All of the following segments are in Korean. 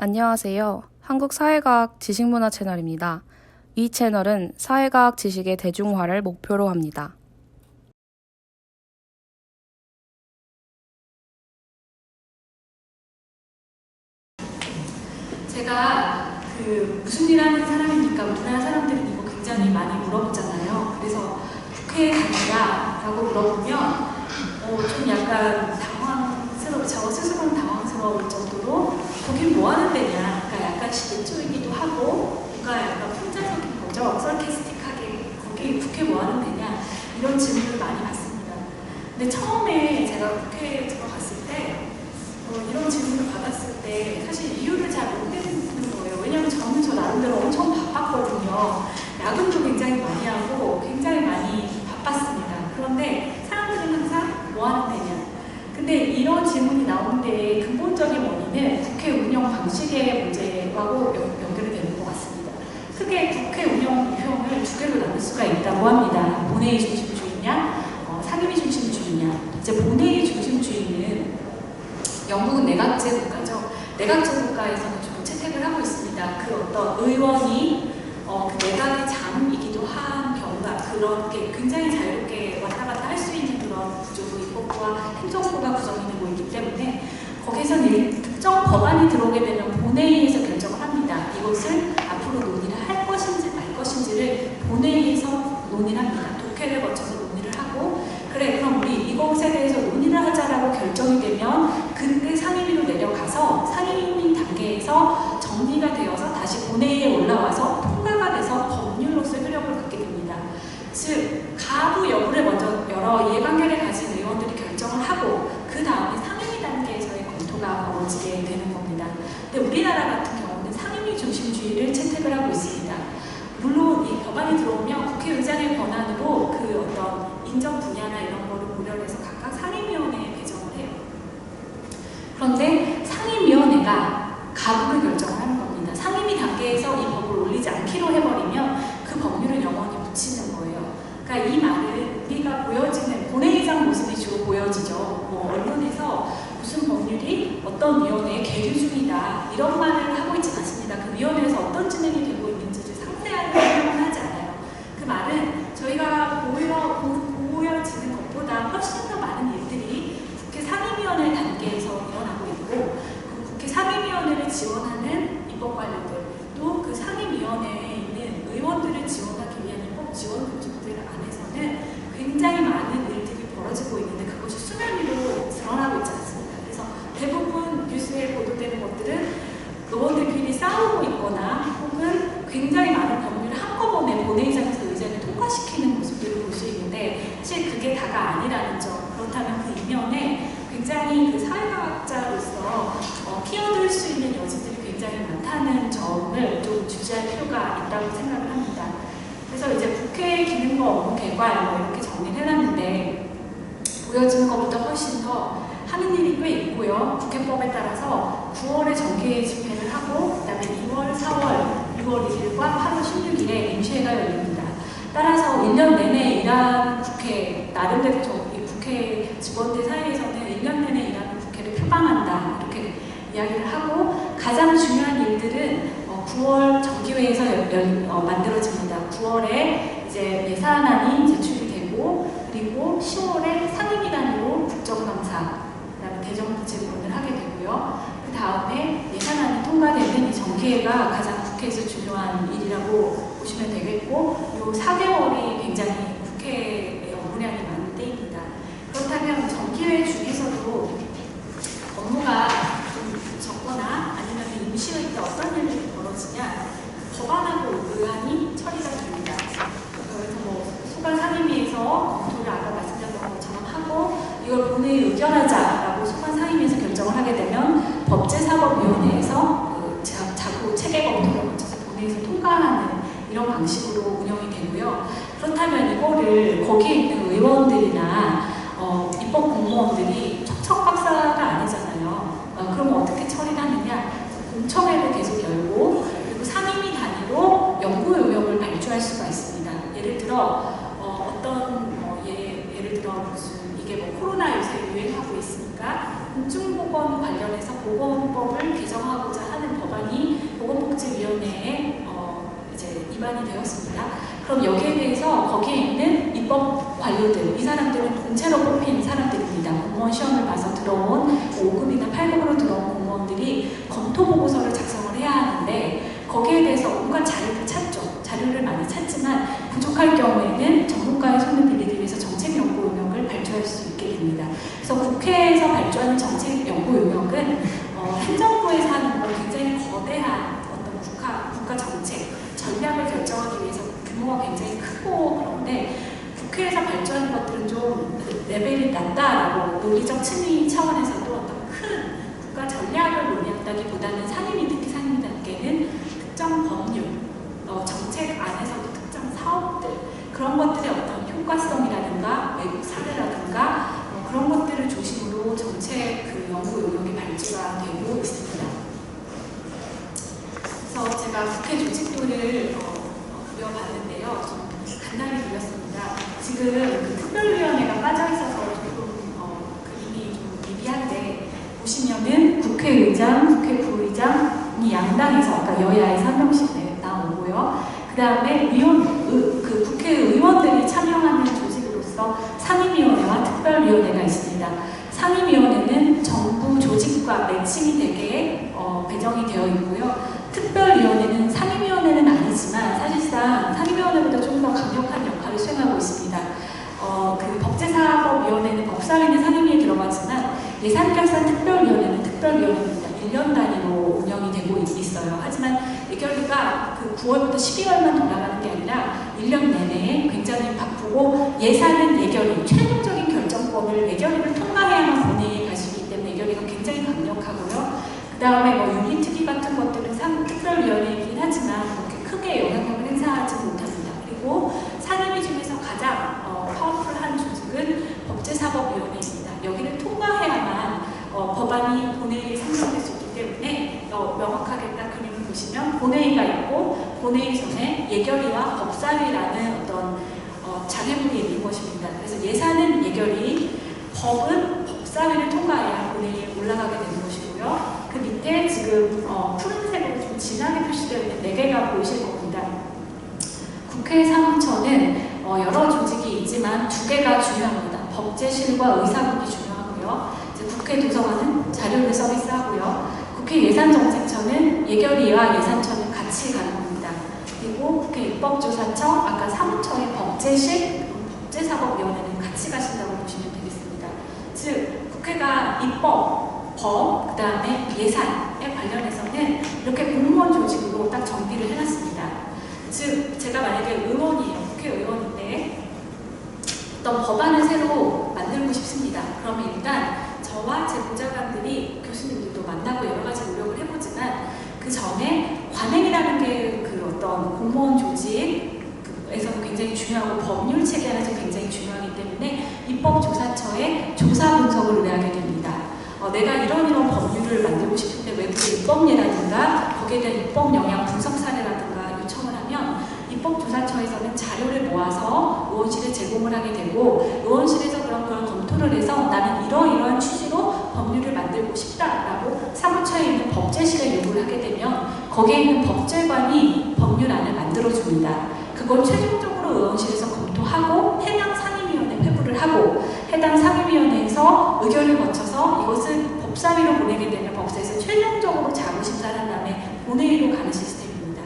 안녕하세요. 한국사회과학 지식문화 채널입니다. 이 채널은 사회과학 지식의 대중화를 목표로 합니다. 제가 무슨 일 하는 사람입니까? 우리나라 사람들은 이거 굉장히 많이 물어보잖아요. 그래서 국회에 다니냐? 라고 물어보면 좀 약간 저 스스로는 당황스러울 정도로 거긴 뭐 하는 데냐? 그러니까 약간 시대초이기도 하고 뭔가 약간 풍자적인 거죠. 서케스틱하게 거기 국회 뭐 하는 데냐? 이런 질문을 많이 받습니다. 근데 처음에 제가 국회에 들어갔을 때 이런 질문을 받았을 때 사실 이유를 잘 모르겠는 거예요. 왜냐하면 저는 저 나름대로 엄청 바빴거든요. 야근도 굉장히 많이 하고 굉장히 많이 바빴습니다. 그런데 사람들은 항상 뭐 하는 데냐? 근데 이런 질문이 나오는데 근본적인 원인은 국회 운영 방식의 문제하고 연결이 되는 것 같습니다. 크게 국회 운영 유형을 두 개로 나눌 수가 있다고 합니다. 본회의 중심주의냐, 상임위 중심주의냐. 이제 본회의 중심주의는 영국은 내각제 국가죠. 내각제 국가에서는 주로 채택을 하고 있습니다. 그 어떤 의원이 그 내각의 장이기도 한 경우가 그렇게 굉장히 자유롭게 왔다 갔다 할 수 있는 그런 구조로 입법부와 행정부가 구성이 되고 있기 때문에 거기서는 특정 법안이 들어오게 되면 본회의에서 결정을 합니다. 이것을 앞으로 논의를 할 것인지 말 것인지를 본회의에서 논의를 합니다. 독회를 거쳐서 논의를 하고 그래 그럼 우리 이것에 대해서 논의를 하자라고 결정이 되면 그때 상임위로 내려가서 상임위 단계에서 정리가 되어서 다시 본회의에 올라와서 통과가 돼서 법률로서 효력을 갖게 됩니다. 즉 가부 여부를 먼저 여러 이해관계를 가진 의원들이 결정을 하고 그 다음에 상임위 단계에서의 검토가 벌어지게 되는 겁니다. 근데 우리나라 같은 경우는 상임위 중심주의를 채택을 하고 있습니다. 물론 이 법안이 들어오면 국회의장의 권한으로 그 어떤 인정 분야나 이런 거를 고려해서 각각 상임위원회에 배정을 해요. 그런데 상임위원회가 가부를 결정을 하는 겁니다. 상임위 단계에서 이 법을 올리지 않기로 해버리면 그 법률은 영원히 묻히는 거예요. 그러니까 이 말은 우리가 보여지는 본회의장 모습이 주로 보여지죠. 언론에서 무슨 법률이 어떤 위원회에 계류 중이다 이런 말을 하고 있지 않습니다. 그 위원회에서 어떤 진행이 되고 있는지를 상세하게 설명은 하지 않아요. 그 말은 저희가 보여지는 것보다 훨씬 더 많은 일들이 국회 상임위원회 단계에서 일어나고 있고 그 국회 상임위원회를 지원하는 입법 관련들 또 그 상임위원회에 있는 의원들을 지원하기 위한 입법 지원 구조들 안에서는 굉장히 많은 일들이 벌어지고 있는데 그것이 수면 위로 드러나고 있지 않습니다. 그래서 대부분 뉴스에 보도되는 것들은 의원들끼리 싸우고 있거나 혹은 굉장히 많은 법률을 한꺼번에 본회의장에서 의장을 통과시키는 모습들을 볼 수 있는데 사실 그게 다가 아니라는 점. 그렇다면 그 이면에 굉장히 그 사회과학자로서 끼어들 수 있는 여지들이 굉장히 많다는 점을 좀 주시할 필요가 있다고 생각을 합니다. 그래서 이제 국회 기능과 업무 개괄 이렇게 정리를 해놨는데 보여지는 것보다 훨씬 더 하는 일이 꽤 있고요. 국회법에 따라서 9월에 정기 집회를 하고 그 다음에 2월, 4월, 6월 1일과 8월 16일에 임시회가 열립니다. 따라서 1년 내내 일하는 국회, 나름대로 국회 직원들 사이에서는 1년 내내 일하는 국회를 표방한다 이렇게 이야기를 하고 가장 중요한 일들은 9월 정기회에서 만들어집니다. 9월에 이제 예산안이 제출이 되고 그리고 10월에 상임위 단위로 국정감사 그다음에 대정부질문을 하게 되고요. 그 다음에 예산안이 통과되는 이 정기회가 가장 국회에서 중요한 일이라고 보시면 되겠고 이 4개월이 굉장히 국회의 업무량이 많은 때입니다. 그렇다면 정기회 중에서도 업무가 좀 적거나 아니면 임시회 때 어떤 일들이 벌어지냐 법안하고 의안이 처리가 됩니다. 그래서 소관 상임위에서 검토를 아까 말씀드렸던 것처럼 하고 이걸 본회의에 의결하자라고 소관 상임위에서 결정을 하게 되면 법제사법위원회에서 자구 체계 검토를 거쳐서 본회의에서 통과하는 이런 방식으로 운영이 되고요. 그렇다면 이거를 거기에 있는 의원들이나 입법 공무원들이 척척박사가 아니잖아요. 그럼 어떻게 처리를 하느냐? 공청회를 계속 열고 그리고 상임위 단위로 연구 요령을 발주할 수가 있습니다. 예를 들어 예를 들어 무슨 이게 코로나 요새 유행하고 있으니까 공중보건 관련해서 보건법을 개정하고자 하는 법안이 거기에 있는 입법 관료들, 이 사람들은 공채로 뽑힌 사람들입니다. 공무원 시험을 봐서 들어온 5급이나 8급으로 들어온 공무원들이 검토 보고서를 작성을 해야 하는데 거기에 대해서 온갖 자료를 찾죠. 자료를 많이 찾지만 부족할 경우에는 전문가의 손을 빌리기 위해서 정책 연구 용역을 발주할 수 있게 됩니다. 그래서 국회에서 발주하는 정책 연구 용역은 행정부에서 하는 건 굉장히 거대한 어떤 국가 정책, 전략을 결정하기 위해서 규모가 굉장히 크고 그런데 국회에서 발주하는 것들은 좀 레벨이 낮다라고 논리적 측위 차원에서도 어떤 큰 국가 전략을 논의한다기보다는 상임위, 특히 상임위 단계는 특정 법률, 정책 안에서도 특정 사업들 그런 것들의 어떤 효과성이라든가 외국 사례라든가 그런 것들을 중심으로 정책 그 연구 용역이 발주가 되고 있습니다. 그래서 제가 국회 조직도를 그려봤는데요. 좀 간단히 그렸습니다. 지금 그 특별위원회가 빠져있어서 조금 그림이 좀 미비한데 보시면은 국회의장, 국회 부의장이 양당에서 아까 여야에서 한 명씩 나오고요. 그 다음에 그 국회의원들이 참여하는 조직으로서 상임위원회와 특별위원회가 있습니다. 상임위원회는 정부 조직과 매칭이 되게 배정이 되어 있고요. 특별위원회는 상임위원회는 아니지만 사실상 상임위원회보다 좀 더 강력한 역할을 수행하고 있습니다. 그 법제사법위원회는 법사위는 상임위에 들어가지만 예산결산 특별위원회는 특별위원회입니다. 1년 단위로 운영이 되고 있어요. 하지만 예결위가 그 9월부터 12월만 돌아가는 게 아니라 1년 내내 굉장히 바쁘고 예산은 예결위, 최종적인 결정권을 예결위를 통과해야만 본회의에 갈 수 있기 때문에 예결위가 굉장히 강력하고요. 그 다음에 윤리특위 같은 것들은 특별위원회이긴 하지만 그렇게 크게 영향력을 행사하지 못합니다. 그리고 상임위 중에서 가장 파워풀한 조직은 법제사법위원회입니다. 여기를 통과해야만 법안이 본회의에 상정될 수 있기 때문에 명확하게 딱 그림을 보시면 본회의가 있고 본회의 전에 예결위와 법사위라는 어떤 장애물이 있는 것입니다. 그래서 예산은 예결위, 법은 법사위를 통과해야 본회의에 올라가게 되는 것이고요. 그 밑에 지금 푸른색으로 좀 진하게 표시되어 있는 4개가 보이실 겁니다. 국회 사무처는 여러 조직이 있지만 2개가 중요합니다. 법제실과 의사국이 중요하고요. 이제 국회 도서관은 자료를 서비스하고요. 국회 예산정책처는 예결위와 예산처는 같이 가는 겁니다. 그리고 국회 입법조사처, 아까 사무처의 법제실, 법제사법위원회는 같이 가신다고 보시면 되겠습니다. 즉 국회가 입법, 법, 그 다음에 예산에 관련해서는 이렇게 공무원 조직으로 딱 정비를 해놨습니다. 즉 제가 만약에 의원이에요. 국회의원인데 어떤 법안을 새로 만들고 싶습니다. 그러면 일단 저와 제 보좌관들이 교수님들도 만나고 여러 가지 노력을 해보지만 그 전에 관행이라는 게 그 어떤 공무원 조직에서는 굉장히 중요하고 법률 체계 안에서 굉장히 중요하기 때문에 입법조사처에 조사 분석을 의뢰하게 됩니다. 내가 이런 법률을 만들고 싶은데 외국의 입법례라든가 거기에 대한 입법 영향 분석 사례라든가 요청을 하면 입법조사처에서는 자료를 모아서 의원실에 제공을 하게 되고 의원실에서 그런 걸 검토를 해서 나는 이러이러한 취지로 법률을 만들고 싶다라고 사무처에 있는 법제실에 요구를 하게 되면 거기에 있는 법제관이 법률안을 만들어줍니다. 그걸 최종적으로 의원실에서 검토하고 해당 상임위원회 회부를 하고 해당 상임위원회에서 의결을 거쳐서 이것을 법사위로 보내게 되면 법사위에서 최종적으로 자료심사를 한 다음에 본회의로 가는 시스템입니다.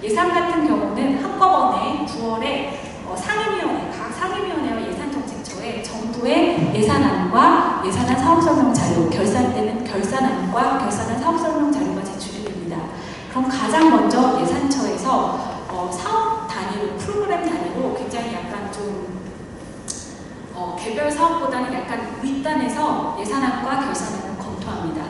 예산 같은 경우는 한꺼번에 9월에 상임위원회, 각 상임위원회와 예산정책처에 정부의 예산안과 예산안 사업설명 자료, 결산되는 결산안과 결산안 사업설명 자료가 제출이 됩니다. 그럼 가장 먼저 예산처에서 사업 단위로, 프로그램 단위로 굉장히 약간 좀 개별 사업보다는 약간 윗단에서 예산안과 결산안을 검토합니다.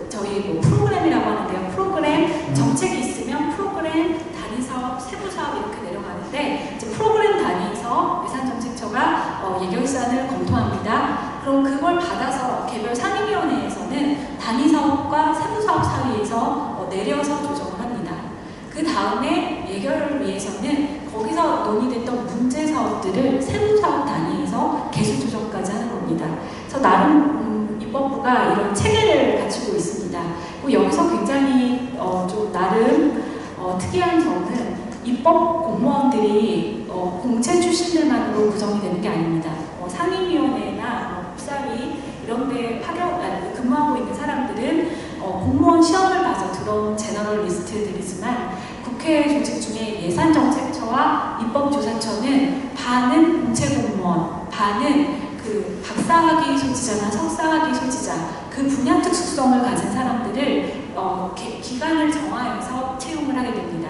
저희 프로그램이라고 하는데요. 프로그램, 정책이 있으면 프로그램, 단위 사업, 세부 사업 이렇게 내려가는데 이제 프로그램 단위에서 예산정책처가 예결사안을 검토합니다. 그럼 그걸 받아서 개별 상임위원회에서는 단위 사업과 세부 사업 사이에서 내려서 조정을 합니다. 그 다음에 예결을 위해서는 거기서 논의됐던 문제 사업들을 세부 사업 단위에서 개수 조정까지 하는 겁니다. 그래서 나름 입법부가 이런 체계를 갖추고 있습니다. 그리고 여기서 굉장히 좀 나름 특이한 점은 입법 공무원들이 공채 출신들만으로 구성이 되는 게 아닙니다. 상임위원회나 법사위 이런 데 근무하고 있는 사람들은 공무원 시험을 봐서 들어온 제너럴리스트들이지만 국회 조직 중에 예산정책처와 입법조사처는 반은 공채공무원, 반은 그 박사학위 소지자나 석사학위 소지자, 그 분야 특수성을 가진 사람들을 기간을 정하여서 채용을 하게 됩니다.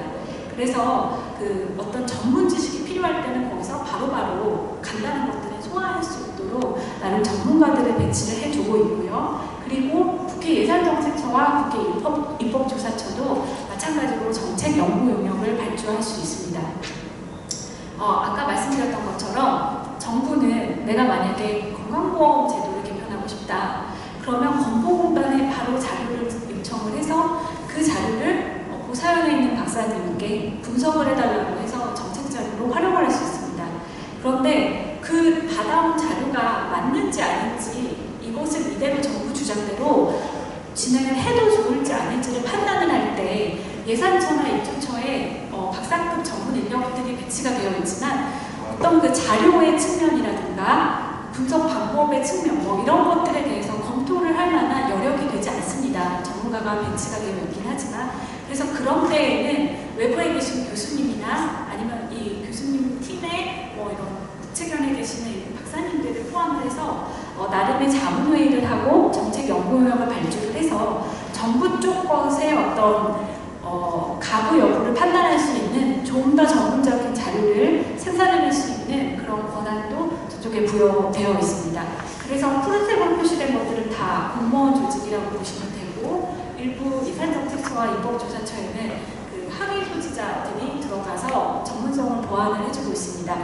그래서 그 어떤 전문 지식이 필요할 때는 거기서 바로바로 간단한 것들을 소화할 수 있도록 나름 전문가들을 배치를 해주고 있고요. 그리고 국회 예산정책처와 국회 입법조사처도 마찬가지로 정책 연구 용역을 발주할 수 있습니다. 아까 말씀드렸던 것처럼 정부는 내가 만약에 건강보험 제도를 개편하고 싶다. 그러면 건보공단에 바로 자료를 요청을 해서 그 자료를 사연에 있는 박사님께 분석을 해달라고 해서 정책 자료로 활용을 할 수 있습니다. 그런데 그 받아온 자료가 맞는지 아닌지 이것을 이대로 정부 주장대로 진행을 해도 좋을지 아닐지를 판단을 할 때 예산처나 입주처에 박사급 전문 인력들이 배치가 되어 있지만 어떤 그 자료의 측면이라든가 분석 방법의 측면 이런 것들에 대해서 검토를 할 만한 여력이 되지 않습니다. 전문가가 배치가 되어 있긴 하지만 그래서 그런 때에는 외부에 계신 교수님이나 아니면 이 교수님 팀의 이런 국책연에 계시는 박사님들을 포함을 해서 나름의 자문회의를 하고 정책 연구 용역을 발주를 해서 정부 쪽 것의 어떤 가부 여부를 판단할 수 있는 좀 더 전문적인 자료를 생산해낼 수 있는 그런 권한도 저쪽에 부여되어 있습니다. 그래서 푸른색으로 표시된 것들은 다 공무원 조직이라고 보시면 되고 일부 예산정책처와 입법조사처에는 그 학위 소지자들이 들어가서 전문성을 보완을 해주고 있습니다.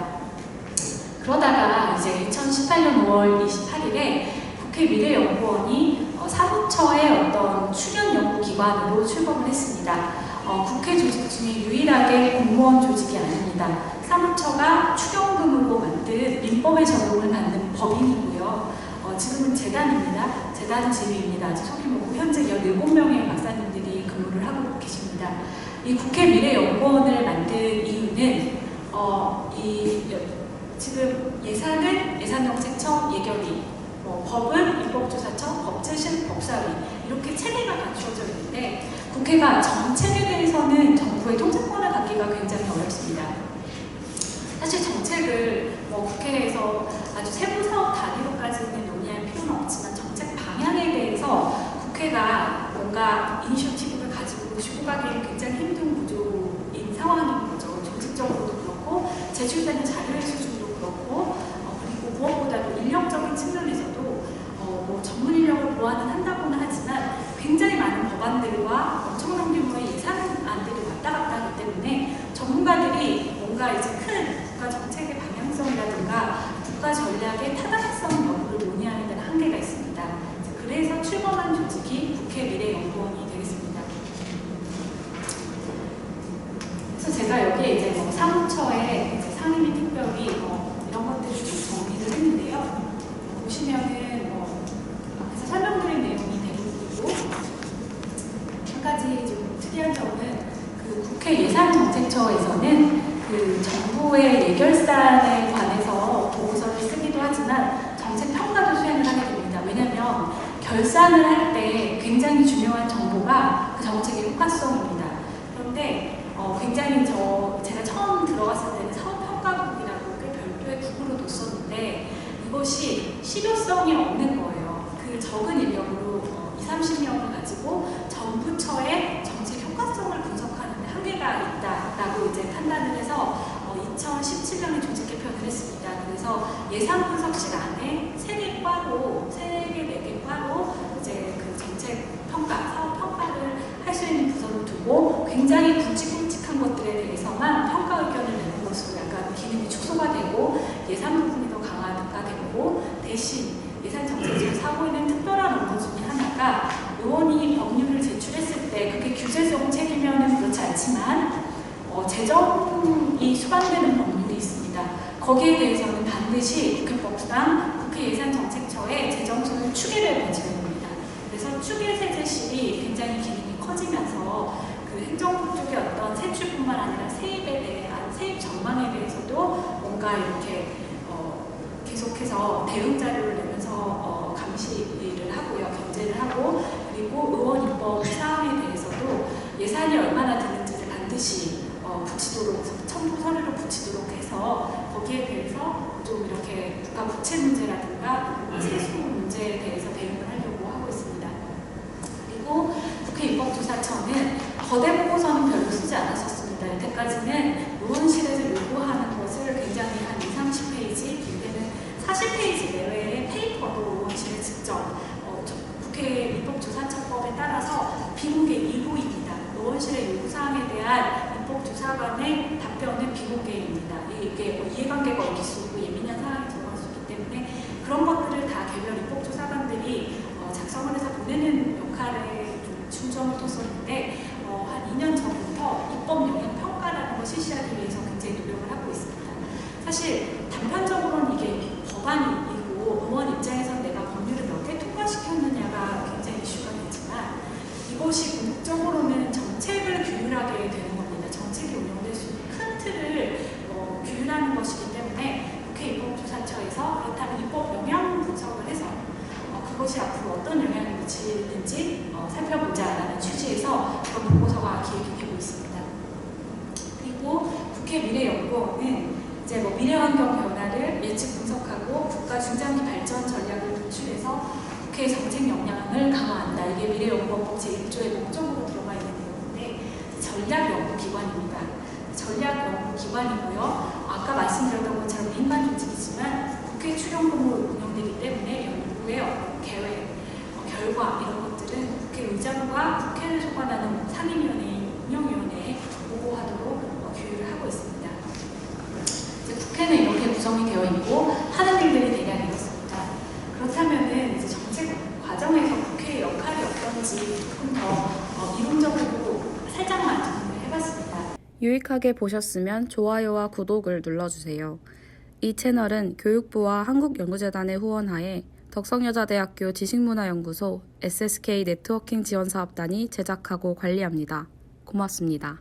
그러다가 이제 2018년 5월 28일에 국회 미래연구원이 사무처의 어떤 출연 연구기관으로 출범을 했습니다. 국회 조직 중에 유일하게 공무원 조직이 아닙니다. 사무처가 추경금으로 만든 민법에 적용을 받는 법인이고요. 지금은 재단입니다. 재단 지위입니다. 아직 소규모고 현재 17명의 박사님들이 근무를 하고 계십니다. 이 국회 미래연구원을 만든 이유는 지금 예산은 예산정책처 예결위, 법은 입법조사처, 법제실, 법사위 이렇게 체계가 갖추어져 있는데 국회가 정책에 대해서는 정부의 통제권을 갖기가 굉장히 어렵습니다. 사실 정책을 국회에서 아주 세부 사업 단위로까지는 논의할 필요는 없지만 정책 방향에 대해서 국회가 뭔가 이니셔티브를 가지고 주고 가기에 굉장히 힘든 구조인 상황인 거죠. 조직적으로도 그렇고 제출되는 자료의 수준도 그렇고 그리고 무엇보다도 인력적인 측면에서도 전문 인력을 보완은 한다고는 하지만 굉장히 많은 법안들과 엄청난 규모의 예산안들이 왔다 갔다 하기 때문에 전문가들이 뭔가 이제 큰 국가 정책의 방향성이라든가 국가 전략의 타당성 여부를 논의하는 데는 한계가 있습니다. 그래서 출범한 조직이 국회 미래연구원이 되겠습니다. 그래서 제가 여기에 이제 사무처에 이제 상임위 특별히 이런 것들을 좀 정리를 했는데요. 보시면은 앞에서 설명드린 내용이 대부분이고 한 가지 좀 특이한 점은 그 국회 예산정책처에서는 그 정부의 예결산에 관해서 보고서를 쓰기도 하지만 정책 평가도 수행을 하게 됩니다. 왜냐하면 결산을 할 때 굉장히 중요한 정보가 그 정책의 효과성입니다. 그런데 굉장히 제가 처음 들어갔을 때는 사업평가국이라고 꽤 별도의 국으로 뒀었는데 이것이 실효성이 없는 거예요. 그 적은 인력으로 20-30명을 가지고 정부처의 정책 효과성을 분석하는 데 한계가 있다라고 이제 판단을 해서 2017년에 조직 개편을 했습니다. 그래서 예산 분석실 안에 3개, 4개 과로 이제 그 정책 평가, 사업 평가를 할 수 있는 부서를 두고 굉장히 굵직굵직한 것들에 대해서만 평가 의견을 내는 것으로 약간 기능이 축소가 되고 예산 부분이 더 강화가 되고 대신 예산 정책에서 사고 있는 특별한 업무 중에 하나가 의원이 법률을 제출했을 때 그게 규제성 책임이면 그렇지 않지만 재정이 수반되는 법률이 있습니다. 거기에 대해서는 반드시 국회법상 국회예산정책처의 재정소유 추계를 거치는 겁니다. 그래서 추계세제실이 굉장히 기능이 커지면서 그 행정부 쪽의 어떤 세출뿐만 아니라 세입에 대한 세입 정 전망에 대해서도 뭔가 이렇게 계속해서 대응 자료를 내면서 감시를 하고요, 견제를 하고, 그리고 의원 입법 사항에 대해서도 예산이 얼마나 드는지를 반드시 붙이도록, 첨부 서류로 붙이도록 해서 거기에 대해서 좀 이렇게 국가 부채 문제라든가 세수 문제에 대해서 대응을 하려고 하고 있습니다. 그리고 국회 입법조사처는 거대 보고서는 별로 쓰지 않았었습니다. 여태까지는 의원실에서 요구하는 것을 굉장히 한 20, 30페이지, 이때는 40페이지 내외의 페이퍼도 의원실에 직접 국회 입법조사처법에 따라서 비공개 일부입니다. 의원실의 요구사항에 대한 입법조사관의 답변은 비공개입니다. 이게 이해관계가 어길 수 있고 예민한 사항이 들어갈 수 있기 때문에 그런 것들을 다 개별 입법조사관들이 작성을 해서 보내는 역할에 좀 중점을 뒀었는데 한 2년 전부터 입법 영향 평가라는 걸 실시하기 위해서 굉장히 노력을 하고 있습니다. 사실 단편적으로는 이게 법안이고 의원 입장에서는 내가 법률을 몇 개 통과시켰느냐가 굉장히 이슈가 되지만 이것이 궁극적으로는 정책을 규율하게 되는 겁니다. 정책이 운영될 수 있는 큰 틀을 규율하는 것이기 때문에 국회 입법조사처에서 그렇다면 입법 영향 분석을 해서 그것이 앞으로 어떤 영향을 미치는지 살펴보자라는 취지에서 그런 보고서가 기획이 되고 있습니다. 그리고 국회 미래연구원은 이제 미래환경 변화를 예측 분석하고 국가 중장기 발전 전략을 도출해서 국회 정책 역량을 강화한다. 이게 미래연구원법 제1조의 목적으로 들어가 있는 내용인데 전략연구기관입니다. 전략연구기관이고요. 아까 말씀드렸던 것처럼 민간 조직이지만 국회 출연금으로 운영되기 때문에 연구의 계획, 결과 이런 것들은 국회의장과 국회를 소관하는 상임위원회, 운영위원회에 보고하도록 규율을 하고 있습니다. 이제 국회는 이렇게 구성이 되어 있고 하는 일들이 대략 이렇습니다. 그렇다면은 이제 정책 과정에서 국회의 역할이 어떤지 조금 더 이론적으로 살짝만 정리를 해봤습니다. 유익하게 보셨으면 좋아요와 구독을 눌러주세요. 이 채널은 교육부와 한국연구재단의 후원하에 덕성여자대학교 지식문화연구소 SSK 네트워킹 지원사업단이 제작하고 관리합니다. 고맙습니다.